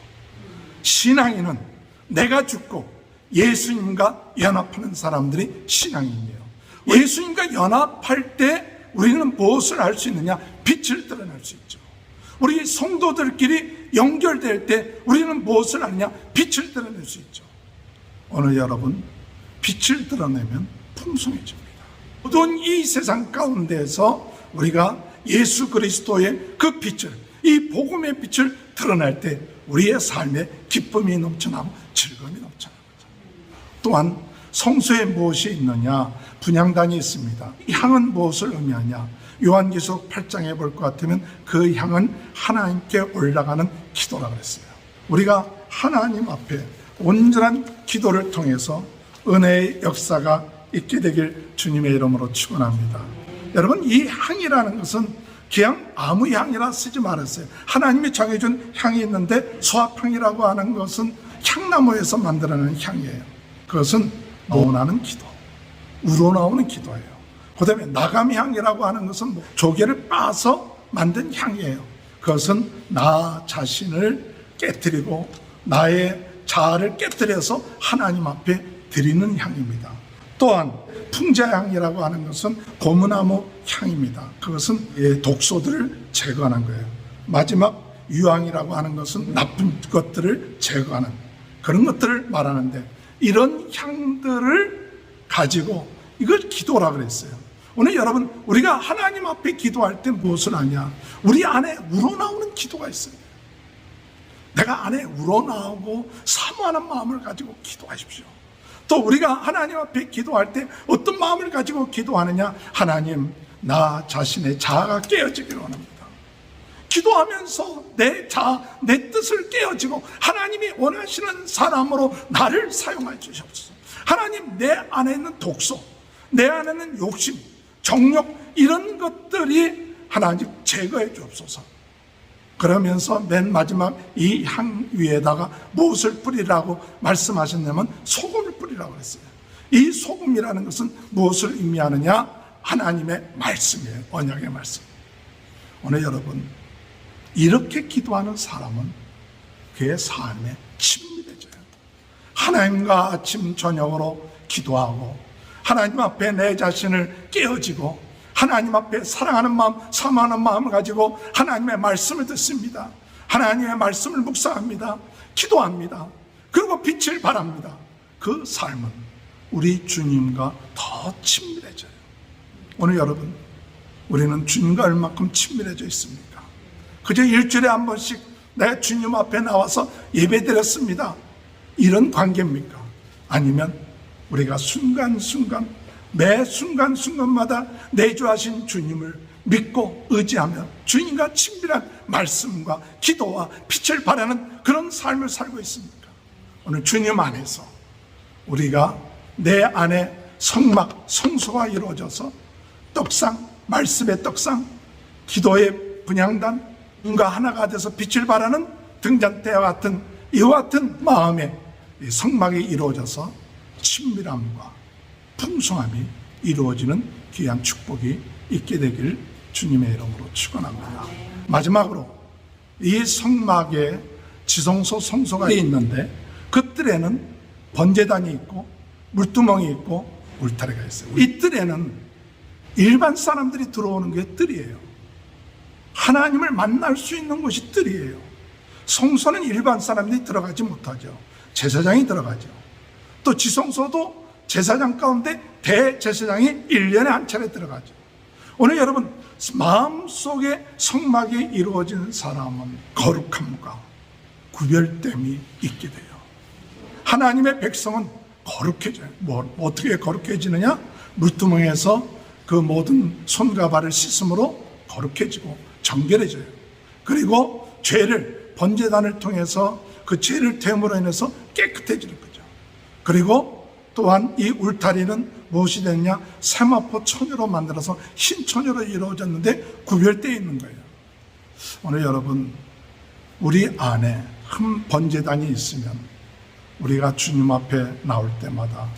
신앙인은 내가 죽고 예수님과 연합하는 사람들이 신앙인이에요. 예수님과 연합할 때 우리는 무엇을 할 수 있느냐? 빛을 드러낼 수 있죠. 우리 성도들끼리 연결될 때 우리는 무엇을 하느냐? 빛을 드러낼 수 있죠. 오늘 여러분, 빛을 드러내면 풍성해집니다. 모든 이 세상 가운데에서 우리가 예수 그리스도의 그 빛을, 이 복음의 빛을 드러낼 때 우리의 삶에 기쁨이 넘쳐나고 즐거움이 넘쳐나는 거죠. 또한 성소에 무엇이 있느냐? 분향단이 있습니다. 이 향은 무엇을 의미하냐? 요한계시록 8장에 볼 것 같으면 그 향은 하나님께 올라가는 기도라고 그랬어요. 우리가 하나님 앞에 온전한 기도를 통해서 은혜의 역사가 있게 되길 주님의 이름으로 축원합니다. 여러분, 이 향이라는 것은 그냥 아무 향이라 쓰지 말았어요. 하나님이 정해준 향이 있는데 수합향이라고 하는 것은 향나무에서 만들어낸 향이에요. 그것은 노나는 기도, 우러나오는 기도예요. 그 다음에 나감향이라고 하는 것은 조개를 빻아서 만든 향이에요. 그것은 나 자신을 깨뜨리고 나의 자아를 깨뜨려서 하나님 앞에 드리는 향입니다. 또한 풍자향이라고 하는 것은 고무나무 향입니다. 그것은 독소들을 제거하는 거예요. 마지막 유향이라고 하는 것은 나쁜 것들을 제거하는 그런 것들을 말하는데, 이런 향들을 가지고 이걸 기도라 그랬어요. 오늘 여러분, 우리가 하나님 앞에 기도할 때 무엇을 하냐? 우리 안에 우러나오는 기도가 있어요. 내가 안에 우러나오고 사모하는 마음을 가지고 기도하십시오. 또 우리가 하나님 앞에 기도할 때 어떤 마음을 가지고 기도하느냐? 하나님, 나 자신의 자아가 깨어지기를 원합니다. 기도하면서 내 자아, 내 뜻을 깨어지고 하나님이 원하시는 사람으로 나를 사용해 주시옵소서. 하나님, 내 안에 있는 독소, 내 안에 있는 욕심, 정욕, 이런 것들이 하나님 제거해 주옵소서. 그러면서 맨 마지막 이 향 위에다가 무엇을 뿌리라고 말씀하셨냐면 소금을 뿌리라고 했어요. 이 소금이라는 것은 무엇을 의미하느냐? 하나님의 말씀이에요. 언약의 말씀. 오늘 여러분, 이렇게 기도하는 사람은 그의 삶에 친밀해져요. 하나님과 아침 저녁으로 기도하고 하나님 앞에 내 자신을 깨어지고 하나님 앞에 사랑하는 마음, 사모하는 마음을 가지고 하나님의 말씀을 듣습니다. 하나님의 말씀을 묵상합니다. 기도합니다. 그리고 빛을 발합니다. 그 삶은 우리 주님과 더 친밀해져요. 오늘 여러분, 우리는 주님과 얼마큼 친밀해져 있습니까? 그저 일주일에 한 번씩 내가 주님 앞에 나와서 예배드렸습니다. 이런 관계입니까? 아니면 우리가 순간순간 매 순간순간마다 내주하신 주님을 믿고 의지하며 주님과 친밀한 말씀과 기도와 빛을 발하는 그런 삶을 살고 있습니까? 오늘 주님 안에서 우리가 내 안에 성막, 성소가 이루어져서 떡상, 말씀의 떡상, 기도의 분향단, 누군가 하나가 돼서 빛을 발하는 등잔대와 같은 이와 같은 마음의 성막이 이루어져서 친밀함과 풍성함이 이루어지는 귀한 축복이 있게 되길 주님의 이름으로 축원합니다. 마지막으로 이 성막에 지성소, 성소가 있는데 그 뜰에는 번제단이 있고 물두멍이 있고 울타리가 있어요. 이 뜰에는 일반 사람들이 들어오는 게 뜰이에요. 하나님을 만날 수 있는 곳이 뜰이에요. 성소는 일반 사람들이 들어가지 못하죠. 제사장이 들어가죠. 또 지성소도 제사장 가운데 대제사장이 1년에 한 차례 들어가죠. 오늘 여러분, 마음속에 성막이 이루어진 사람은 거룩함과 구별됨이 있게 돼요. 하나님의 백성은 거룩해져요. 어떻게 거룩해지느냐? 물두멍에서 그 모든 손과 발을 씻음으로 거룩해지고 정결해져요. 그리고 죄를, 번제단을 통해서 그 죄를 됨으로 인해서 깨끗해지는 거죠. 그리고 또한 이 울타리는 무엇이 됐냐? 세마포 천으로 만들어서 신천으로 이루어졌는데 구별되어 있는 거예요. 오늘 여러분, 우리 안에 한 번제단이 있으면 우리가 주님 앞에 나올 때마다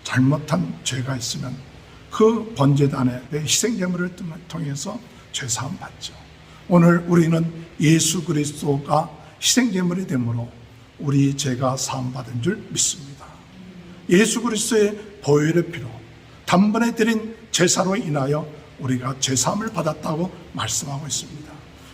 잘못한 죄가 있으면 그 번제단의 희생제물을 통해서 죄사함 받죠. 오늘 우리는 예수 그리스도가 희생제물이 되므로 우리 죄가 사함받은 줄 믿습니다. 예수 그리스도의 보혈의 피로 단번에 드린 제사로 인하여 우리가 죄사함을 받았다고 말씀하고 있습니다.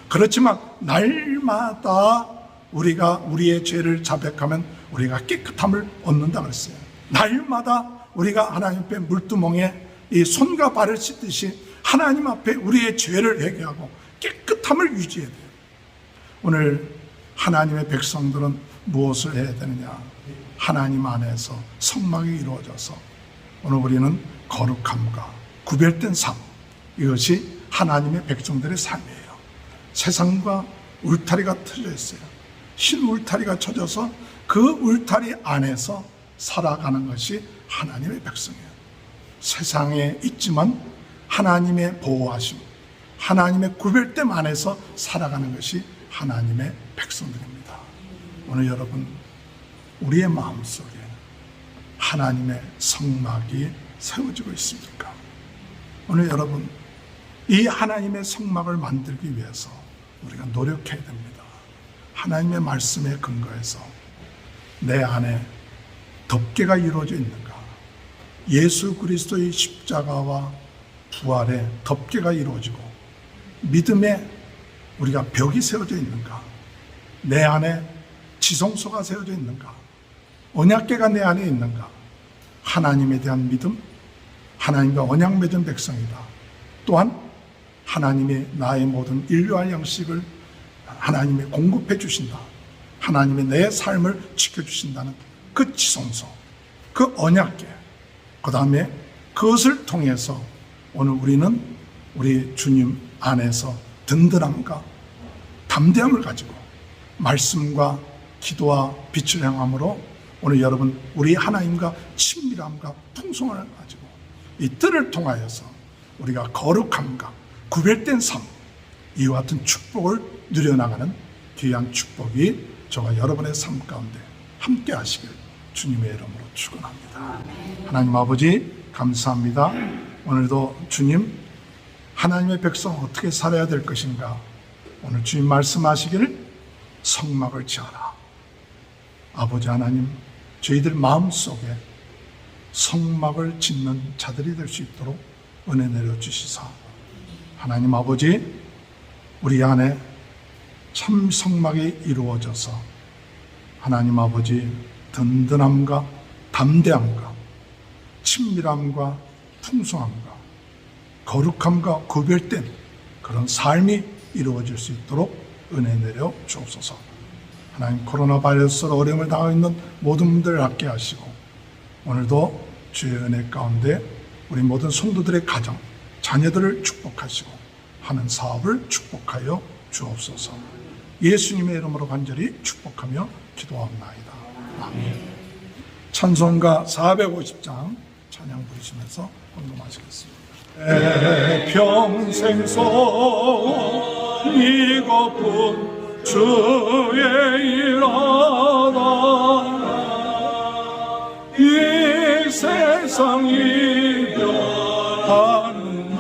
그렇지만 날마다 우리가 우리의 죄를 자백하면 우리가 깨끗함을 얻는다 그랬어요. 날마다 우리가 하나님 앞에 물두멍에 이 손과 발을 씻듯이 하나님 앞에 우리의 죄를 회개하고 깨끗함을 유지해야 돼요. 오늘 하나님의 백성들은 무엇을 해야 되느냐? 하나님 안에서 성막이 이루어져서 오늘 우리는 거룩함과 구별된 삶, 이것이 하나님의 백성들의 삶이에요. 세상과 울타리가 터져 있어요. 흰 울타리가 쳐져서 그 울타리 안에서 살아가는 것이 하나님의 백성이에요. 세상에 있지만 하나님의 보호하심, 하나님의 구별됨 안에서 살아가는 것이 하나님의 백성들입니다. 오늘 여러분, 우리의 마음속에 하나님의 성막이 세워지고 있습니까? 오늘 여러분, 이 하나님의 성막을 만들기 위해서 우리가 노력해야 됩니다. 하나님의 말씀에 근거해서 내 안에 덮개가 이루어져 있는가? 예수 그리스도의 십자가와 부활에 덮개가 이루어지고 믿음에 우리가 벽이 세워져 있는가? 내 안에 지성소가 세워져 있는가? 언약궤가 내 안에 있는가? 하나님에 대한 믿음, 하나님과 언약 맺은 백성이다. 또한 하나님의 나의 모든 인류와 양식을 하나님이 공급해 주신다. 하나님의 내 삶을 지켜주신다는 그 지성소, 그 언약궤, 그 다음에 그것을 통해서 오늘 우리는 우리 주님 안에서 든든함과 담대함을 가지고 말씀과 기도와 빛을 향함으로 오늘 여러분 우리 하나님과 친밀함과 풍성함을 가지고 이 뜰을 통하여서 우리가 거룩함과 구별된 삶, 이와 같은 축복을 누려나가는 귀한 축복이 저와 여러분의 삶 가운데 함께 하시길 주님의 이름으로 축원합니다. 하나님 아버지 감사합니다. 오늘도 주님 하나님의 백성 어떻게 살아야 될 것인가, 오늘 주님 말씀하시기를 성막을 지어라. 아버지 하나님, 저희들 마음속에 성막을 짓는 자들이 될 수 있도록 은혜 내려주시사, 하나님 아버지 우리 안에 참 성막이 이루어져서 하나님 아버지 든든함과 담대함과 친밀함과 풍성함과 거룩함과 구별된 그런 삶이 이루어질 수 있도록 은혜 내려 주옵소서. 하나님, 코로나 바이러스로 어려움을 당하고 있는 모든 분들을 낫게 하시고 오늘도 주의 은혜 가운데 우리 모든 성도들의 가정, 자녀들을 축복하시고 하는 사업을 축복하여 주옵소서. 예수님의 이름으로 간절히 축복하며 기도합나이다. 아멘. 찬송가 450장 찬양 부르시면서 헌금하시겠습니다. 평생 이고픈 주의 일하다 이 세상 이별하는 날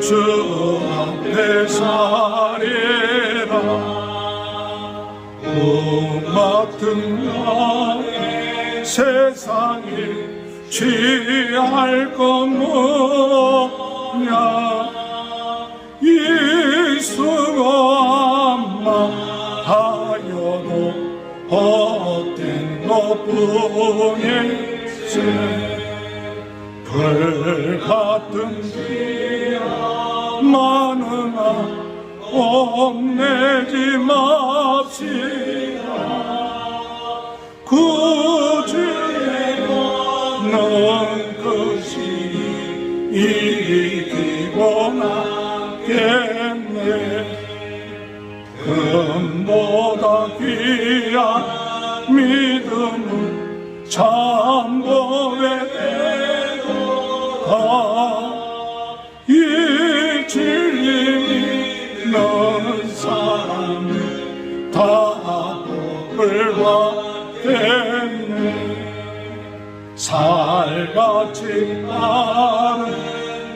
주 앞에 사리라. 꿈같은 나의 세상에 취할 것 뭐냐, 이 수고함만 하여도 헛된 것뿐일세. 불같은 비야 많으나 뽐내지 맙시다. 구주의 넌 것이 이기고 나겠네. 금보다 귀한 믿음은 참고의 애도다. 이 진리니 너는 사람을 다 복을 받겠네. 살같이 나는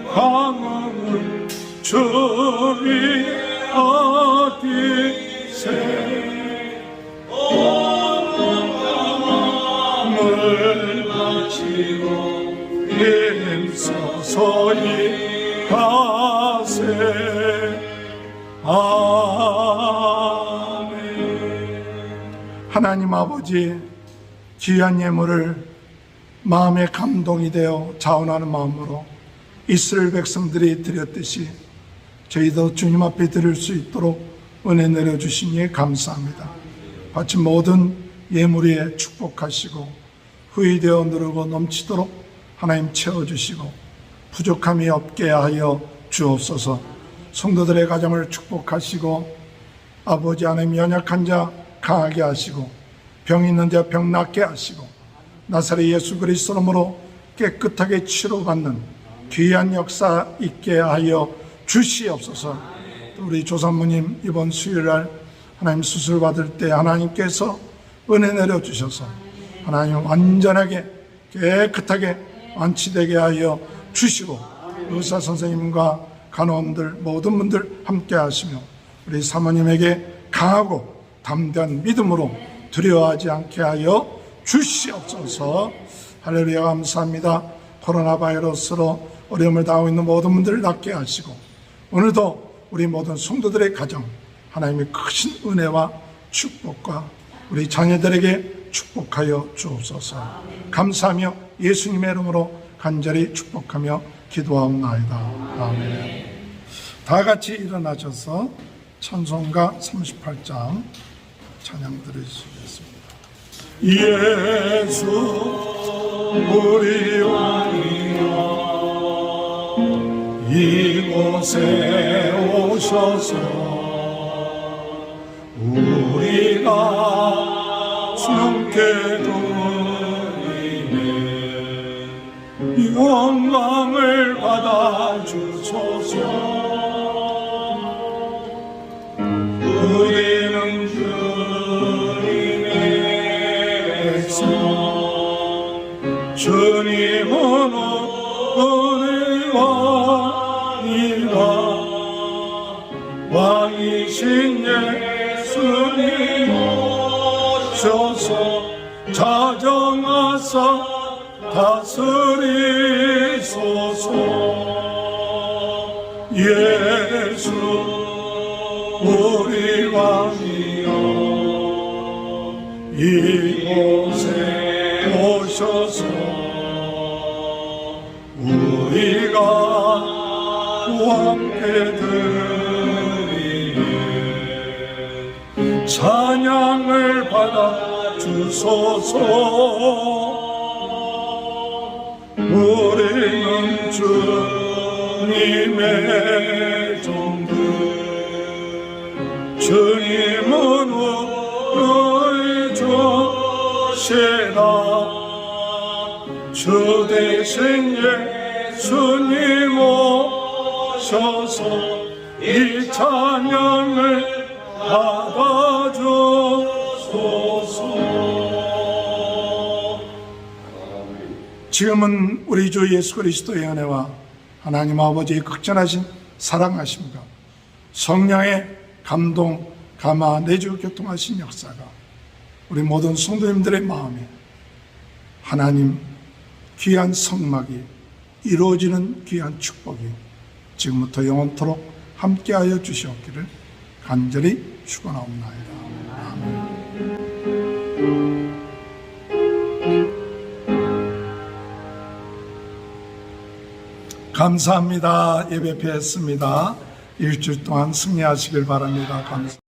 광음을 주위 어디세. 온몸을 바치고 힘써서이 가세. 아멘. 하나님 아버지, 귀한 예물을 마음에 감동이 되어 자원하는 마음으로 이스라엘 백성들이 드렸듯이 저희도 주님 앞에 드릴 수 있도록 은혜 내려주시니 감사합니다. 바친 모든 예물에 축복하시고 후히되어 누르고 넘치도록 하나님 채워주시고 부족함이 없게 하여 주옵소서. 성도들의 가정을 축복하시고 아버지 하나님, 연약한 자 강하게 하시고 병 있는 자 병 낫게 하시고 나사렛 예수 그리스도로 깨끗하게 치료받는 귀한 역사 있게 하여 주시옵소서. 우리 조산모님 이번 수요일날 하나님 수술 받을 때 하나님께서 은혜 내려주셔서 하나님 완전하게 깨끗하게 완치되게 하여 주시고 의사 선생님과 간호원들 모든 분들 함께 하시며 우리 사모님에게 강하고 담대한 믿음으로 두려워하지 않게 하여 주시옵소서. 할렐루야. 감사합니다. 코로나 바이러스로 어려움을 당하고 있는 모든 분들을 낫게 하시고 오늘도 우리 모든 성도들의 가정 하나님의 크신 은혜와 축복과 우리 자녀들에게 축복하여 주옵소서. 감사하며 예수님의 이름으로 간절히 축복하며 기도하옵나이다. 아멘. 다 같이 일어나셔서 찬송가 38장 찬양 들으시겠습니다. 예수 우리 왕이여 이곳 이곳에 오셔서 우리가 주님께 드리네 영광을 받아 주소서. 우리는 주님의 백성 주님은 은혜왕이라 왕이신 예수님 오셔서 자정하사 다스리소서. 예수 우리 왕이여 이곳에 오셔서 우리가 왕께 드리네 찬양을 받아 주소서. 우리는 주님의 종들 주님은 우리 주시라. 주 대신 예수님 오셔서 이 찬양을 받아주소서. 지금은 우리 주 예수 그리스도의 은혜와 하나님 아버지의 극전하신 사랑하심과 성령의 감동, 감화, 내주 교통하신 역사가 우리 모든 성도님들의 마음에 하나님 귀한 성막이 이루어지는 귀한 축복이 지금부터 영원토록 함께하여 주시옵기를 간절히 축원하옵나이다. 아멘. 감사합니다. 예배 폐했습니다. 일주일 동안 승리하시길 바랍니다. 감사합니다.